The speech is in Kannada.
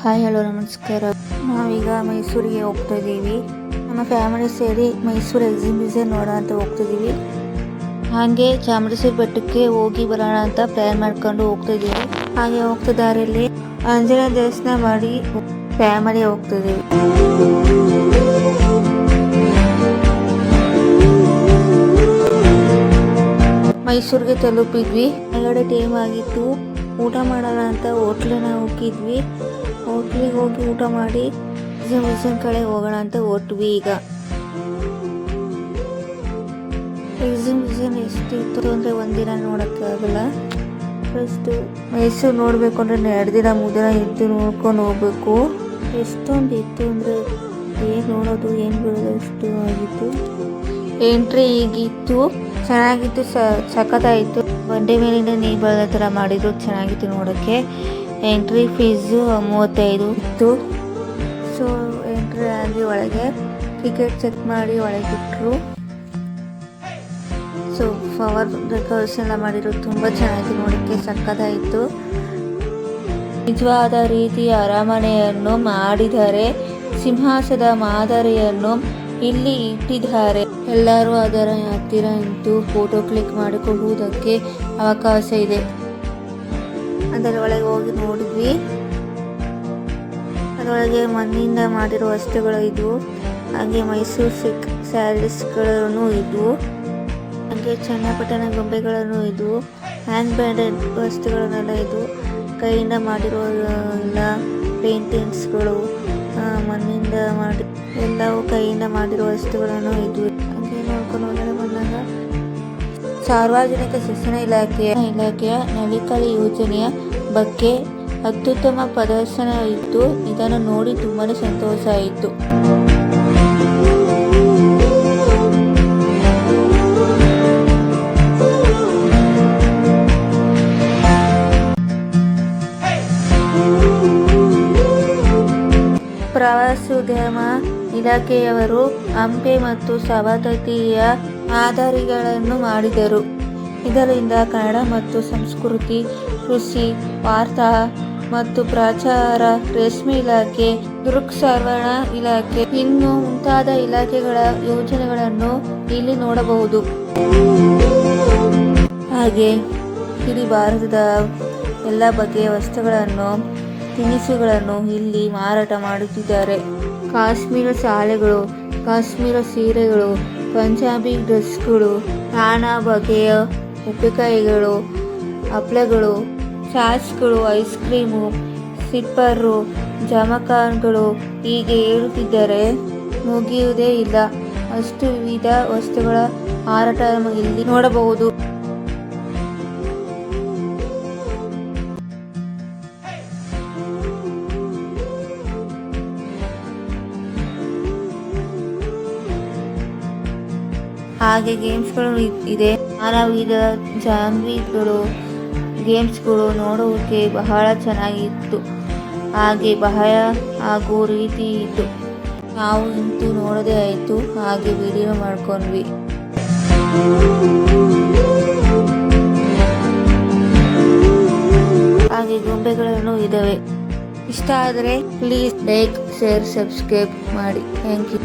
ಹಾಯ್ ಹಲೋ ನಮಸ್ಕಾರ. ನಾವೀಗ ಮೈಸೂರಿಗೆ ಹೋಗ್ತಾ ಇದ್ದೀವಿ. ನಮ್ಮ ಫ್ಯಾಮಿಲಿ ಸೇರಿ ಮೈಸೂರು ಎಕ್ಸಿಬಿಷನ್ ನೋಡೋಣ ಅಂತ ಹೋಗ್ತಿದ್ದೀವಿ. ಹಾಗೆ ಚಾಮುಂಡೇಶ್ವರಿ ಬೆಟ್ಟಕ್ಕೆ ಹೋಗಿ ಬರೋಣ ಅಂತ ಪ್ಲಾನ್ ಮಾಡ್ಕೊಂಡು ಹೋಗ್ತಾ ಇದ್ದೀವಿ. ಹಾಗೆ ಹೋಗ್ತಾ ದಾರಿಯಲ್ಲಿ ಆಂಜನೇಯ ದರ್ಶನ ಮಾಡಿ ಫ್ಯಾಮಿಲಿ ಹೋಗ್ತಿದ್ದೀವಿ. ಮೈಸೂರಿಗೆ ತಲುಪಿದ್ವಿ. ಹೊರಗಡೆ ಟೈಮ್ ಆಗಿತ್ತು. ಊಟ ಮಾಡೋಣ ಅಂತ ಹೋಟ್ಲಿನ ಹೋಗಿದ್ವಿ. ಹೋಟ್ಲಿಗೆ ಹೋಗಿ ಊಟ ಮಾಡಿ ಎಕ್ಸಿಬಿಷನ್ ಕಡೆ ಹೋಗೋಣ ಅಂತ ಹೊರಟ್ವಿ. ಈಗ ಎಕ್ಸಿಬಿಷನ್ ಎಷ್ಟಿತ್ತು ಅಂದರೆ ಒಂದಿನ ನೋಡೋಕ್ಕಾಗಲ್ಲ. ಫಸ್ಟ್ ಮೈಸೂರು ನೋಡಬೇಕು ಅಂದರೆ 2 ದಿನ 3 ದಿನ ಇದ್ದು ನೋಡ್ಕೊಂಡು ಹೋಗ್ಬೇಕು. ಎಷ್ಟೊಂದು ಇತ್ತು ಅಂದರೆ ಏನು ನೋಡೋದು ಏನು ಬಿಡೋದು ಅಷ್ಟು ಆಗಿತ್ತು. ಎಂಟ್ರಿ ಈಗಿತ್ತು, ಚೆನ್ನಾಗಿತ್ತು, ಸಖತ್ತಾಯಿತು. ಬಂಡೆ ಮೇಲಿಂದ ನೀರು ಬರೋ ಥರ ಮಾಡಿದ್ರು, ಚೆನ್ನಾಗಿತ್ತು ನೋಡೋಕ್ಕೆ. ಎಂಟ್ರಿ ಫೀಸು 35 ಇತ್ತು. ಸೊ ಎಂಟ್ರಿ ಆಗಿ ಒಳಗೆ ಟಿಕೆಟ್ ಚೆಕ್ ಮಾಡಿ ಒಳಗೆ ಬಿಟ್ಟರು. ಸೊ ಫ್ಲವರ್ ಡೆಕೋರೇಷನ್ ಎಲ್ಲ ಮಾಡಿದ್ರು, ತುಂಬ ಚೆನ್ನಾಗಿತ್ತು ನೋಡೋಕ್ಕೆ, ಸಖತ್ತಾಯಿತು. ನಿಜವಾದ ರೀತಿಯ ಅರಮನೆಯನ್ನು ಮಾಡಿದ್ದಾರೆ. ಸಿಂಹಾಸನದ ಮಾದರಿಯನ್ನು ಇಲ್ಲಿ ಇಟ್ಟಿದ್ದಾರೆ. ಎಲ್ಲರೂ ಅದರ ಹತ್ತಿರ ನಿಂತು ಫೋಟೋ ಕ್ಲಿಕ್ ಮಾಡಿಕೊಳ್ಳುವುದಕ್ಕೆ ಅವಕಾಶ ಇದೆ. ಅದರ ಒಳಗೆ ಹೋಗಿ ನೋಡಿದ್ವಿ. ಅದರೊಳಗೆ ಮಣ್ಣಿಂದ ಮಾಡಿರುವ ವಸ್ತುಗಳು ಇದ್ವು. ಹಾಗೆ ಮೈಸೂರು ಸಿಲ್ಕ್ ಸ್ಯಾರೀಸ್ಗಳನ್ನು ಇದ್ವು. ಹಾಗೆ ಚನ್ನಪಟ್ಟಣ ಗೊಂಬೆಗಳನ್ನು ಇದ್ವು. ಹ್ಯಾಂಡ್ ಬ್ಯಾಂಡೆಡ್ ವಸ್ತುಗಳನ್ನೆಲ್ಲ ಇದ್ವು. ಕೈಯಿಂದ ಮಾಡಿರುವ ಎಲ್ಲ ಪೇಂಟಿಂಗ್ಸ್ಗಳು, ಮಣ್ಣಿಂದ ಮಾಡಿ ಎಲ್ಲವೂ ಕೈಯಿಂದ ಮಾಡಿರುವ ವಸ್ತುಗಳನ್ನು ಇದ್ವು. ಹಾಗೆ ನೋಡ್ಕೊಂಡು ಹೊರಗಡೆ ಬಂದಾಗ ಸಾರ್ವಜನಿಕ ಶಿಕ್ಷಣ ಇಲಾಖೆಯ ನವೀಕರಣ ಯೋಜನೆಯ ಬಗ್ಗೆ ಅತ್ಯುತ್ತಮ ಪ್ರದರ್ಶನ ಇತ್ತು. ಇದನ್ನು ನೋಡಿ ತುಂಬಾನೇ ಸಂತೋಷ ಆಯಿತು. ಪ್ರವಾಸೋದ್ಯಮ ಇಲಾಖೆಯವರು ಹಂಪೆ ಮತ್ತು ಸವದತ್ತಿಯ ಮಾದರಿಗಳನ್ನು ಮಾಡಿದರು. ಇದರಿಂದ ಕನ್ನಡ ಮತ್ತು ಸಂಸ್ಕೃತಿ, ಕೃಷಿ, ವಾರ್ತಾ ಮತ್ತು ಪ್ರಚಾರ, ರೇಷ್ಮೆ ಇಲಾಖೆ, ದೃಕ್ಸಾವರಣ ಇಲಾಖೆ ಇನ್ನು ಮುಂತಾದ ಇಲಾಖೆಗಳ ಯೋಜನೆಗಳನ್ನು ಇಲ್ಲಿ ನೋಡಬಹುದು. ಹಾಗೆ ಇಡೀ ಭಾರತದ ಎಲ್ಲ ಬಗೆಯ ವಸ್ತುಗಳನ್ನು, ತಿನಿಸುಗಳನ್ನು ಇಲ್ಲಿ ಮಾರಾಟ ಮಾಡುತ್ತಿದ್ದಾರೆ. ಕಾಶ್ಮೀರ ಶಾಲೆಗಳು, ಕಾಶ್ಮೀರ ಸೀರೆಗಳು, ಪಂಜಾಬಿ ಡ್ರೆಸ್ಗಳು, ನಾನಾ ಬಗೆಯ ಉಪ್ಪಿನಕಾಯಿಗಳು, ಹಪ್ಪಳಗಳು, ಚಾಟ್ಸ್ಗಳು, ಐಸ್ ಕ್ರೀಮು, ಸಿಪ್ಪರು, ಜಮಖಾನ್ಗಳು ಹೀಗೆ ಹೇಳುತ್ತಿದ್ದರೆ ಮುಗಿಯುವುದೇ ಇಲ್ಲ. ಅಷ್ಟು ವಿವಿಧ ವಸ್ತುಗಳ ಮಾರಾಟ ಇಲ್ಲಿ ನೋಡಬಹುದು. ಹಾಗೆ ಗೇಮ್ಸ್ಗಳು ಇದೆ. ನಾನಾ ವಿಧ ಜಾನ್ವಿಗಳು ಗೇಮ್ಸ್ಗಳು ನೋಡೋಕೆ ಬಹಳ ಚೆನ್ನಾಗಿತ್ತು. ಹಾಗೆ ಭಯ ಆಗೋ ರೀತಿ ಇತ್ತು. ನಾವು ಇಂತೂ ನೋಡೋದೇ ಆಯಿತು. ಹಾಗೆ ವಿಡಿಯೋ ಮಾಡ್ಕೊಂಡ್ವಿ. ಹಾಗೆ ಗೊಂಬೆಗಳನ್ನು ಇದ್ದಾವೆ. ಇಷ್ಟ ಆದರೆ ಪ್ಲೀಸ್ ಲೈಕ್, ಶೇರ್, ಸಬ್ಸ್ಕ್ರೈಬ್ ಮಾಡಿ. Thank you.